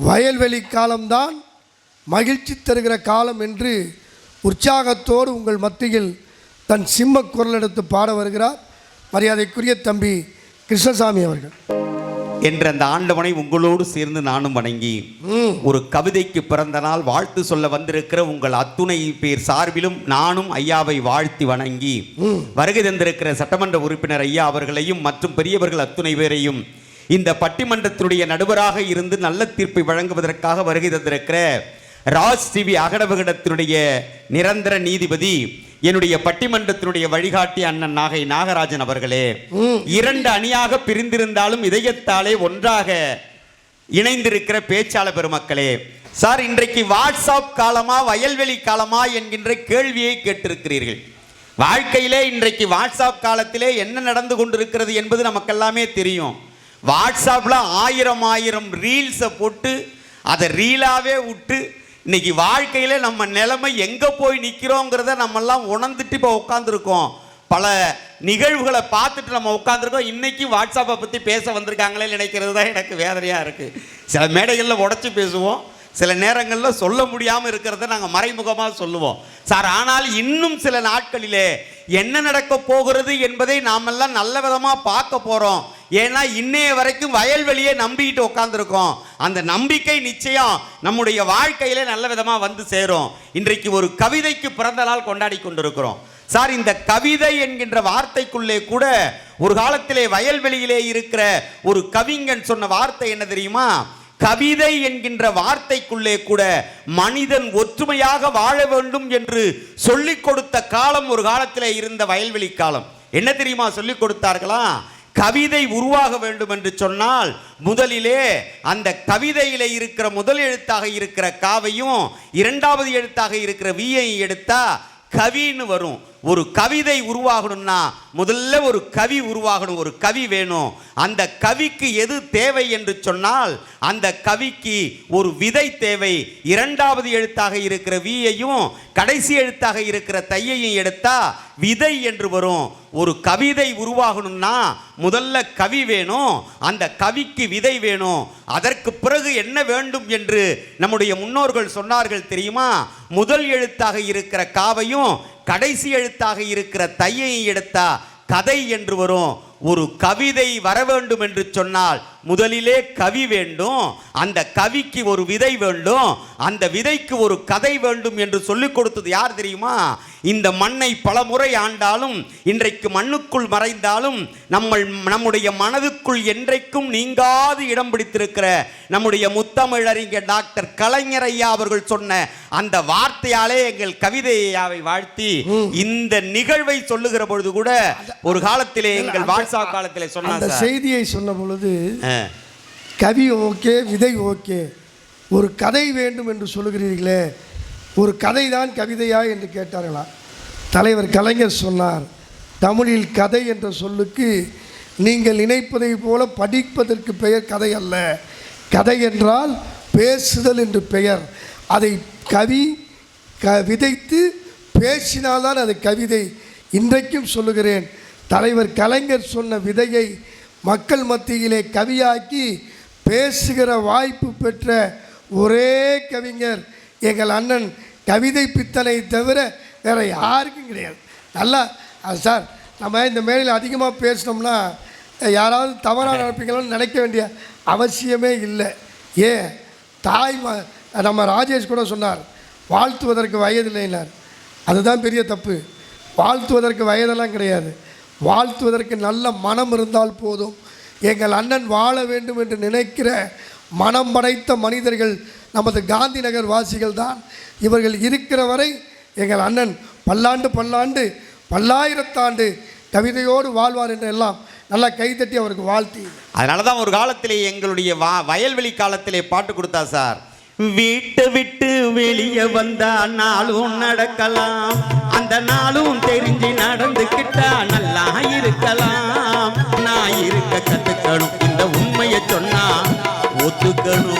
வயல்வெளி காலம்தான் மகிழ்ச்சி தருகிற காலம் என்று உற்சாகத்தோடு உங்கள் மத்தியில் தன் சிம்ம குரல் எடுத்து பாட வருகிறார் மரியாதைக்குரிய தம்பி கிருஷ்ணசாமி அவர்கள். என்ற அந்த ஆண்டவனை உங்களோடு சேர்ந்து நானும் வணங்கி ஒரு கவிதைக்கு பிறந்த நாள் வாழ்த்து சொல்ல வந்திருக்கிற உங்கள் அத்துணை பேர் சார்பிலும் நானும் ஐயாவை வாழ்த்தி வணங்கி வருகை தந்திருக்கிற சட்டமன்ற உறுப்பினர் ஐயா அவர்களையும் மற்றும் பெரியவர்கள் அத்துணை பேரையும் இந்த பட்டிமன்றத்தினுடைய நடுவராக இருந்து நல்ல தீர்ப்பை வழங்குவதற்காக வருகை தந்திருக்கிற ராஜ் டிவி அகடபகடத்தினுடைய நிரந்தர நீதிபதி என்னுடைய பட்டிமன்றத்தினுடைய வழிகாட்டி அண்ணன் நாகை நாகராஜன் அவர்களே, 2 அணியாக பிரிந்திருந்தாலும் இதயத்தாலே ஒன்றாக இணைந்திருக்கிற பேச்சாளர் பெருமக்களே, சார் இன்றைக்கு வாட்ஸ்அப் காலமா வயல்வெளி காலமா என்கின்ற கேள்வியை கேட்டிருக்கிறீர்கள். வாழ்க்கையிலே இன்றைக்கு வாட்ஸ்அப் காலத்திலே என்ன நடந்து கொண்டிருக்கிறது என்பது நமக்கெல்லாமே தெரியும். வாட்ஸ்அப்ல 1000 ரீல்ஸை போட்டு அதை ரீலாவே விட்டு இன்னைக்கு வாழ்க்கையில நம்ம நிலைமை எங்க போய் நிற்கிறோங்கிறத நம்மெல்லாம் உணர்ந்துட்டு இப்போ உட்காந்துருக்கோம். பல நிகழ்வுகளை பார்த்துட்டு நம்ம உட்காந்துருக்கோம். இன்னைக்கு வாட்ஸ்அப்பை பற்றி பேச வந்திருக்காங்களே நினைக்கிறது தான் எனக்கு வேதனையாக இருக்குது. சில மேடைகளில் உடச்சி பேசுவோம், சில நேரங்களில் சொல்ல முடியாமல் இருக்கிறத நாங்கள் மறைமுகமாக சொல்லுவோம் சார். ஆனால் இன்னும் சில நாட்களிலே என்ன நடக்க போகிறது என்பதை நாமெல்லாம் நல்ல விதமாக பார்க்க போகிறோம். ஏன்னா இன்னைய வரைக்கும் வயல்வெளியை நம்பிக்கிட்டு உட்காந்துருக்கோம். அந்த நம்பிக்கை நிச்சயம் நம்முடைய வாழ்க்கையிலே நல்ல விதமாக வந்து சேரும். இன்றைக்கு ஒரு கவிதைக்கு பிறந்த நாள் கொண்டாடி கொண்டிருக்கிறோம் சார். இந்த கவிதை என்கின்ற வார்த்தைக்குள்ளே கூட ஒரு காலத்திலே வயல்வெளியிலே இருக்கிற ஒரு கவிஞன் சொன்ன வார்த்தை என்ன தெரியுமா? கவிதை என்கின்ற வார்த்தைக்குள்ளே கூட மனிதன் ஒற்றுமையாக வாழ வேண்டும் என்று சொல்லிக் கொடுத்த காலம் ஒரு காலத்திலே இருந்த வயல்வெளி காலம். என்ன தெரியுமா சொல்லிக் கொடுத்தார்களா? கவிதை உருவாக வேண்டும் என்று சொன்னால் முதலிலே அந்த கவிதையிலே இருக்கிற முதல் எழுத்தாக இருக்கிற காவையும் 2வது எழுத்தாக இருக்கிற வியை எடுத்தா கவின்னு வரும். ஒரு கவிதை உருவாகணும்னா முதல்ல ஒரு கவி உருவாகணும், ஒரு கவி வேணும். அந்த கவிக்கு எது தேவை என்று சொன்னால் அந்த கவிக்கு ஒரு விதை தேவை. 2வது எழுத்தாக இருக்கிற வியையும் கடைசி எழுத்தாக இருக்கிற தையையும் எடுத்தா விதை என்று வரும். ஒரு கவிதை உருவாகணும்னா முதல்ல கவி வேணும், அந்த கவிக்கு விதை வேணும். அதற்கு பிறகு என்ன வேண்டும் என்று நம்முடைய முன்னோர்கள் சொன்னார்கள் தெரியுமா? முதல் எழுத்தாக இருக்கிற காவையும் கடைசி எழுத்தாக இருக்கிற தையை எடுத்தா கதை என்று வரும். ஒரு கவிதை வர வேண்டும் என்று சொன்னால் முதலிலே கவி வேண்டும், அந்த கவிக்கு ஒரு விதை வேண்டும், அந்த விதைக்கு ஒரு கதை வேண்டும் என்று சொல்லிக் கொடுத்தது யார் தெரியுமா? இந்த மண்ணை பல முறை ஆண்டாலும் இன்றைக்கு மண்ணுக்குள் மறைந்தாலும் நம்முடைய மனதுக்குள் என்றைக்கும் நீங்காது இடம் பிடித்திருக்கிற நம்முடைய முத்தமிழறிஞர் டாக்டர் கலைஞர் ஐயா அவர்கள் சொன்ன அந்த வார்த்தையாலே எங்கள் கவிதையாவை வாழ்த்தி இந்த நிகழ்வை சொல்லுகிற பொழுது கூட ஒரு காலத்திலே எங்கள் வாட்ஸ்அப் காலத்திலே சொன்ன செய்தியை சொன்ன பொழுது கவி ஓகே, விதை ஓகே, ஒரு கதை வேண்டும் என்று சொல்லுகிறீர்களே, ஒரு கதை தான் கவிதையா என்று கேட்டார்களா? தலைவர் கலைஞர் சொன்னார், தமிழில் கதை என்ற சொல்லுக்கு நீங்கள் நினைப்பதை போல படிப்பதற்கு பெயர் கதை அல்ல. கதை என்றால் பேசுதல் என்று பெயர். அதை கவி விதைத்து பேசினால்தான் அது கவிதை. இன்றைக்கும் சொல்லுகிறேன், தலைவர் கலைஞர் சொன்ன விதையை மக்கள் மத்தியிலே கவியாக்கி பேசுகிற வாய்ப்பு பெற்ற ஒரே கவிஞர் எங்கள் அண்ணன் கவிதை பித்தனை தவிர வேறு யாருக்கும் கிடையாது. நல்லா சார், நம்ம இந்த மேடையில் அதிகமாக பேசினோம்னா யாராவது தவறாக நடப்பீங்களோன்னு நினைக்க வேண்டிய அவசியமே இல்லை. ஏன் நம்ம ராஜேஷ் கூட சொன்னார், வாழ்த்துவதற்கு வயதில்லைனார். அதுதான் பெரிய தப்பு. வாழ்த்துவதற்கு வயதெல்லாம் கிடையாது. வாழ்த்துவதற்கு நல்ல மனம் இருந்தால் போதும். எங்கள் அண்ணன் வாழ வேண்டும் என்று நினைக்கிற மனம் படைத்த மனிதர்கள் நமது காந்தி நகர் வாசிகள் தான். இவர்கள் இருக்கிற வரை எங்கள் அண்ணன் பல்லாண்டு பல்லாயிரத்தாண்டு கவிதையோடு வாழ்வார் என்று எல்லாம் நல்லா கைத்தட்டி அவருக்கு வாழ்த்தி. அதனால தான் ஒரு காலத்திலே எங்களுடைய வயல்வெளி காலத்திலே பாட்டு கொடுத்தா சார். வீட்டை விட்டு வெளியே வந்தா நாளும் நடக்கலாம், அந்த நாளும் தெரிஞ்சு நடந்துக்கிட்டா நல்லா இருக்கலாம். நான் இருக்க கத்துக்கணும், இந்த உண்மையை சொன்னா ஒத்துக்கணும்.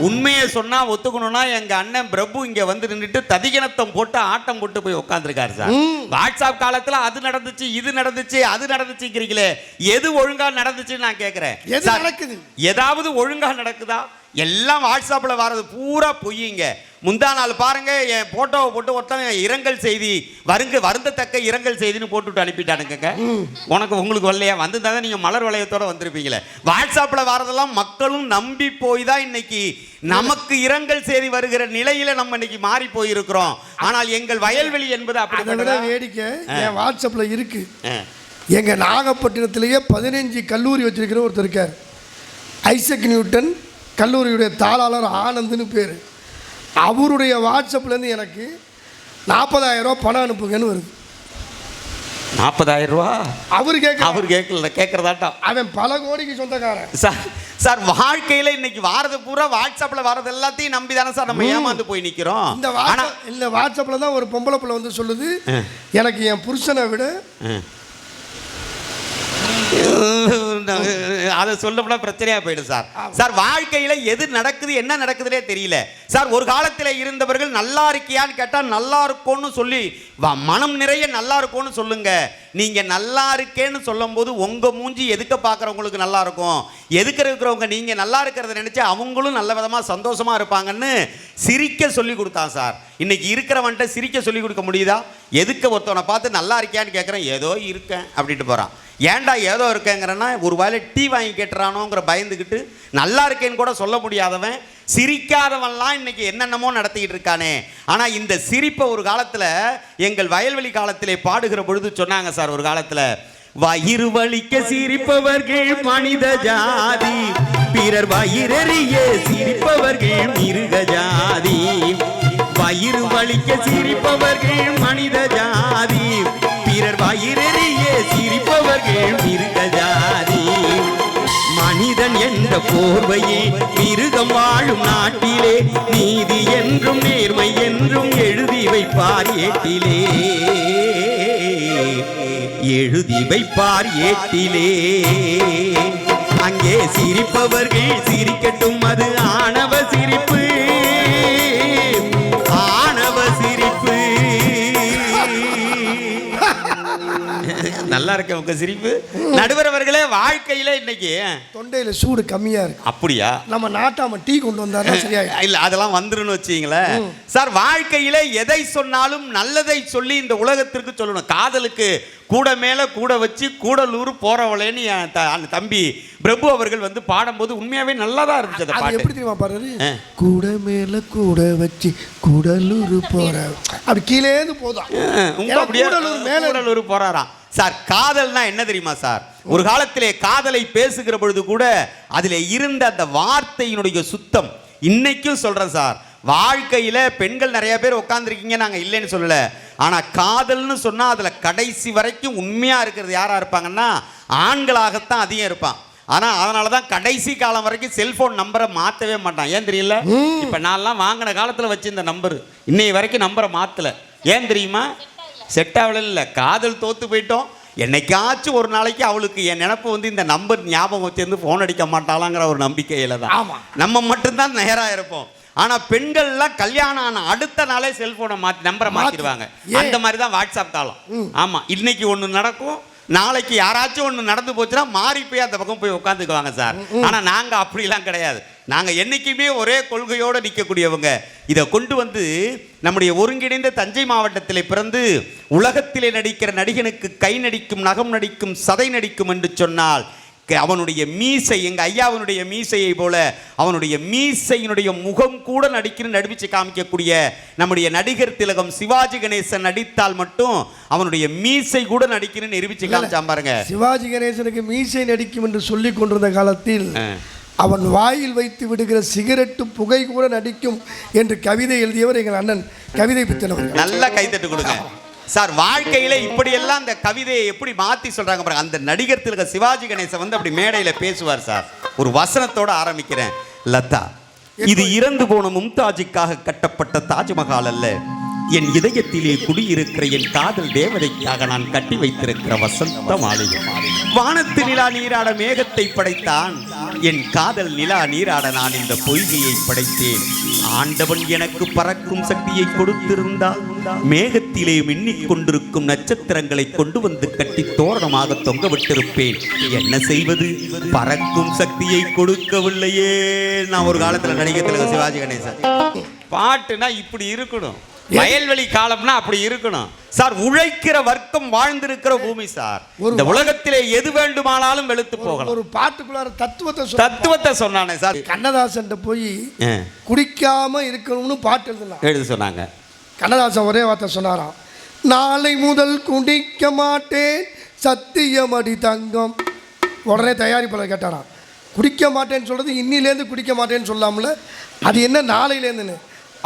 உண்மையை சொன்னா ஒத்துக்கணும்னா எங்க அண்ணன் பிரபு இங்க வந்து நின்றுட்டு ததிகணத்தம் போட்டு ஆட்டம் போட்டு போய் உட்காந்துருக்காரு சார். வாட்ஸ்அப் காலத்துல அது நடந்துச்சு இது நடந்துச்சு அது நடந்துச்சுங்கிறீங்களே, எது ஒழுங்கா நடந்துச்சுன்னு நான் கேட்கிறேன். ஏதாவது ஒழுங்கா நடக்குதா? எல்லாம் வாட்ஸ்அப்ல வர்றது பூரா பொய்யுங்க. முந்தா நாள் பாருங்க, என் போட்டோவை போட்டு ஒருத்தவங்க இரங்கல் செய்தி வருந்தத்தக்க இரங்கல் செய்தின்னு போட்டுவிட்டு அனுப்பிட்டானுங்க. உங்களுக்கு வரலையா? வந்திருந்தா நீங்க மலர் வளையத்தோட வந்திருப்பீங்களே. வாட்ஸ்அப்ல வரதெல்லாம் மக்களும் நம்பி போய் தான் இன்னைக்கு நமக்கு இரங்கல் செய்தி வருகிற நிலையில நம்ம இன்னைக்கு மாறி போயிருக்கிறோம். ஆனால் எங்கள் வயல்வெளி என்பது அப்படி வேடிக்கை என் வாட்ஸ்அப்ல இருக்கு. எங்க நாகப்பட்டினத்திலேயே 15 கல்லூரி வச்சிருக்கிற ஒருத்தர் இருக்கார். ஐசக் நியூட்டன் கல்லூரியுடைய தாளாளர் ஆனந்த்னு பேர். அவருடைய வாட்ஸ்அப்லேருந்து எனக்கு 40,000 ரூபா பணம் அனுப்புங்கன்னு வருது. 40,000 ரூபா அவர் கேட்கல கேட்கறதாட்டம். அவன் பல கோடிக்கு சொந்தக்காரன் சார். வாழ்க்கையில இன்னைக்கு வாரது பூரா வாட்ஸ்அப்ல வரது எல்லாத்தையும் நம்பி தானே சார் நம்ம ஏமாந்து போய் நிக்கிறோம். இந்த வாட்ஸ்அப்ல தான் ஒரு பொம்பளை பிள்ளை வந்து சொல்லுது, எனக்கு என் புருஷனை விட அதை சொல்லப்போனா பிரச்சனையா போயிடும் சார். சார் வாழ்க்கையில எது நடக்குது என்ன நடக்குதுன்னே தெரியல சார். ஒரு காலத்தில் இருந்தவர்கள் நல்லா இருக்கியான்னு கேட்டா நல்லா இருக்கும்னு சொல்லி மனம் நிறைய நல்லா இருக்கும்னு சொல்லுங்க. நீங்க நல்லா இருக்கேன்னு சொல்லும் போது உங்க மூஞ்சி எதுக்க பாக்குறவங்களுக்கு நல்லா இருக்கும், எதுக்க இருக்கிறவங்க நீங்க நல்லா இருக்கிறத நினைச்சு அவங்களும் நல்ல விதமா சந்தோஷமா இருப்பாங்கன்னு சிரிக்க சொல்லி கொடுத்தான் சார். இன்னைக்கு இருக்கிறவன்ட்ட சிரிக்க சொல்லி கொடுக்க முடியுதா? எதுக்க ஒருத்தவனை பார்த்து நல்லா இருக்கியான்னு கேட்குறேன், ஏதோ இருக்கேன் அப்படின்ட்டு போறான். ஏன்டா ஏதோ இருக்கேங்கிறன்னா ஒரு வேலை டீ வாங்கி கேட்டுறானோங்கிற பயந்துக்கிட்டு நல்லா இருக்கேன்னு கூட சொல்ல முடியாதவன் சிரிக்காதவன்லாம் இன்னைக்கு என்னென்னமோ நடத்திக்கிட்டு இருக்கானே. ஆனால் இந்த சிரிப்பை ஒரு காலத்தில் எங்கள் வயல்வெளி காலத்திலே பாடுகிற பொழுது சொன்னாங்க சார். ஒரு காலத்தில் வயிறு வலிக்க சிரிப்பவர்கள் மனித ஜாதி, பிறர் வயிறறிய சிரிப்பவர்கள் மிருக ஜாதி. வயிறு வலிக்க சிரிப்பவர்கள் மனித ஜாதி, பிறர் வயிறறிய சிரிப்பவர்கள் மிருக ஜாதி. மனிதன் என்ற போர்வையே மிருகம் வாழும் நாட்டிலே நீதி என்றும் நேர்மை என்றும் எழுதி வைப்பார் ஏட்டிலே, எழுதி வைப்பார் ஏட்டிலே. அங்கே சிரிப்பவர்கள் சிரிக்கட்டும், அது ஆணவ சிரிப்பு, ஆணவ சிரிப்பு. நல்லா இருக்க உங்க சிரிப்பு. நடுவர் அவர்களே, வாழ்க்கையில இன்னைக்கு தொண்டையில சூடு கம்மியா இருக்கு. அப்படியா? நம்ம நாட்டாம டீ கொண்டு வந்தாருன்னா சரியா இல்ல, அதெல்லாம் வந்துருன்னு வச்சுங்களேன் சார். வாழ்க்கையில எதை சொன்னாலும் நல்லதை சொல்லி இந்த உலகத்திற்கு சொல்லணும். காதலுக்கு கூட மேல கூட வச்சு கூடலூர் போறவளேன்னு என் தம்பி பிரபு அவர்கள் வந்து பாடும்போது உண்மையாவே நல்லாதான் இருந்துச்சு. அந்த பாட்டு எப்படி தெரியுமா பாடுறது? கூட மேல கூட வச்சு கூடலூர் போற அப்படி கீழே போதான் கூடலூர் போறாராம் சார். காதல்னா என்ன தெரியுமா சார்? ஒரு காலத்திலே காதலை பேசுகிற பொழுது கூட அதில் இருந்த அந்த வார்த்தையினுடைய சுத்தம் இன்னைக்கும் சொல்றேன் சார். வாழ்க்கையில பெண்கள் நிறைய பேர் உட்காந்துருக்கீங்க, நாங்கள் இல்லைன்னு சொல்லல. ஆனால் காதல்னு சொன்னால் அதில் கடைசி வரைக்கும் உண்மையாக இருக்கிறது யாராக இருப்பாங்கன்னா ஆண்களாகத்தான் அதிகம் இருப்பான். ஆனால் அதனால தான் கடைசி காலம் வரைக்கும் செல்ஃபோன் நம்பரை மாற்றவே மாட்டான். ஏன் தெரியல? இப்போ நான்லாம் வாங்கின காலத்தில் வச்சு இந்த நம்பரு இன்னைய வரைக்கும் நம்பரை மாற்றலை. ஏன் தெரியுமா? செட் ஆகல. இல்லை, காதல் தோற்று போயிட்டோம். என்னைக்காச்சும் ஒரு நாளைக்கு அவளுக்கு என் நினப்பு வந்து இந்த நம்பர் ஞாபகம் வச்சிருந்து ஃபோன் அடிக்க மாட்டாளாங்கிற ஒரு நம்பிக்கையில் தான் நம்ம மட்டும்தான் நேராக இருப்போம். ஆனால் பெண்கள்லாம் கல்யாணம் ஆன அடுத்த நாளே செல்ஃபோனை நம்பரை மாற்றிடுவாங்க. அந்த மாதிரி தான் வாட்ஸ்அப் காலம். ஆமாம், இன்னைக்கு ஒன்று நடக்கும், நாளைக்கு யாராச்சும் ஒன்று நடந்து போச்சுன்னா மாறி போய் அந்த பக்கம் போய் உட்காந்துக்குவாங்க சார். ஆனால் நாங்கள் அப்படிலாம் கிடையாது. நாங்கள் என்றைக்குமே ஒரே கொள்கையோடு நிற்கக்கூடியவங்க. இதை கொண்டு வந்து நம்முடைய ஒருங்கிணைந்த தஞ்சை மாவட்டத்தில் பிறந்து உலகத்திலே நடிக்கிற நடிகனுக்கு கை நடிக்கும், நகம் நடிக்கும், சதை நடிக்கும் என்று சொன்னால் அவனுடைய மீசை எங்கள் ஐயாவனுடைய மீசையை போல அவனுடைய மீசையினுடைய முகம் கூட நடிப்பிச்சு காமிக்கக்கூடிய நம்முடைய நடிகர் திலகம் சிவாஜி கணேசன் நடித்தால் மட்டும் அவனுடைய மீசை கூட நடிக்கணும்னு நிரூபிச்சு காமிச்சான் பாருங்க. சிவாஜி கணேசனுக்கு மீசை நடிக்கும் என்று சொல்லி கொண்டிருந்த காலத்தில் அவன் வாயில் வைத்து விடுகிற சிகரெட்டு புகை கூட நடிக்கும் என்று கவிதை எழுதியவர் எங்கள் அண்ணன் கவிதை பித்தனவர். நல்லா கைத்தட்டு கொடுங்க சார். வாழ்க்கையில இப்படியெல்லாம் அந்த கவிதையை எப்படி மாற்றி சொல்றாங்க பாருங்க. அந்த நடிகர் திலக சிவாஜி கணேசன் வந்து அப்படி மேடையில் பேசுவார் சார். ஒரு வசனத்தோட ஆரம்பிக்கிறேன். லதா, இது இறந்து போன மும்தாஜுக்காக கட்டப்பட்ட தாஜ்மஹால் அல்ல, என் இதயத்திலே குடியிருக்கிற என் காதல் தேவதைக்காக நான் கட்டி வைத்திருக்கிற வசந்த மாளிகை. வானத்து நிலா நீராட மேகத்தை படைத்தான், என் காதல் நிலா நீராட நான் இந்த பொய்கையை படைத்தேன். ஆண்டவன் எனக்கு பறக்கும் சக்தியை கொடுத்திருந்தால் மேகத்திலே மின்னிக் கொண்டிருக்கும் நட்சத்திரங்களை கொண்டு வந்து கட்டி தோரணமாக தொங்க விட்டிருப்பேன். என்ன செய்வது, பறக்கும் சக்தியை கொடுக்கவில்லையே. நான் ஒரு காலத்துல நடிகர் திலகம் சிவாஜி கணேசன். பாட்டுனா இப்படி இருக்கணும், வயல்வெளி காலம்னா அப்படி இருக்கணும் சார். உழைக்கிற வர்க்கம் வாழ்ந்திருக்கிற பூமி சார். இந்த உலகத்திலே எது வேண்டுமானாலும் வெளுத்து போகலாம். ஒரு பாட்டுக்குள்ளார தத்துவத்தை சொன்னானே சார். கண்ணதாசன் போய் குடிக்காம இருக்கணும்னு பாட்டு எழுத சொன்னாங்க. கண்ணதாசன் ஒரே வார்த்தை சொன்னாராம், நாளை முதல் குடிக்க மாட்டேன் சத்தியமடி தங்கம். உடனே தயாரிப்பாளர் கேட்டாராம், குடிக்க மாட்டேன்னு சொல்றது இன்னிலேருந்து குடிக்க மாட்டேன்னு சொல்லாமல, அது என்ன நாளையிலேருந்துன்னு.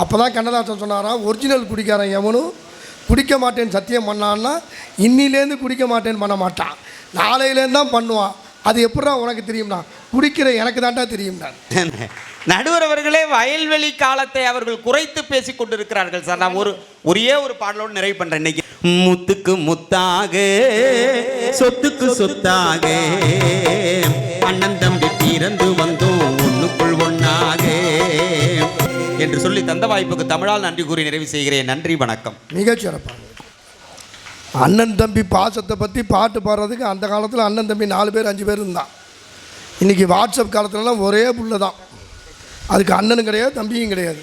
அப்போ தான் கண்ணதாசன் சொன்னாராம், ஒரிஜினல் குடிக்காரன் எவனும் குடிக்க மாட்டேன்னு சத்தியம் பண்ணான்னா இன்னிலேருந்து குடிக்க மாட்டேன்னு பண்ண மாட்டான், நாளையிலேருந்து தான் பண்ணுவான். அது எப்படா உனக்கு தெரியும்னா, குடிக்கிற எனக்கு தான்டா தெரியும்னா. நடுவர் அவர்களே, வயல்வெளி காலத்தை அவர்கள் குறைத்து பேசி கொண்டிருக்கிறார்கள் சார். நான் ஒரே ஒரு பாடலோடு நிறைவு பண்றேன். இன்னைக்கு முத்துக்கு முத்தாக சொத்துக்கு சொத்தாக அண்ணன் தம்பி பிறந்து வந்தோம் ஒண்ணுக்குள் ஒண்ணாக என்று சொல்லி தந்த வாய்ப்புக்கு தமிழால் நன்றி கூறி நிறைவு செய்கிறேன். நன்றி, வணக்கம். மிகச்சிறப்பாக அண்ணன் தம்பி பாசத்தை பற்றி பாட்டு பாடுறதுக்கு அந்த காலத்தில் அண்ணன் தம்பி 4 பேர் 5 பேர் இருந்தான். இன்றைக்கி வாட்ஸ்அப் காலத்துலலாம் ஒரே புள்ள தான், அதுக்கு அண்ணனும் கிடையாது தம்பியும் கிடையாது.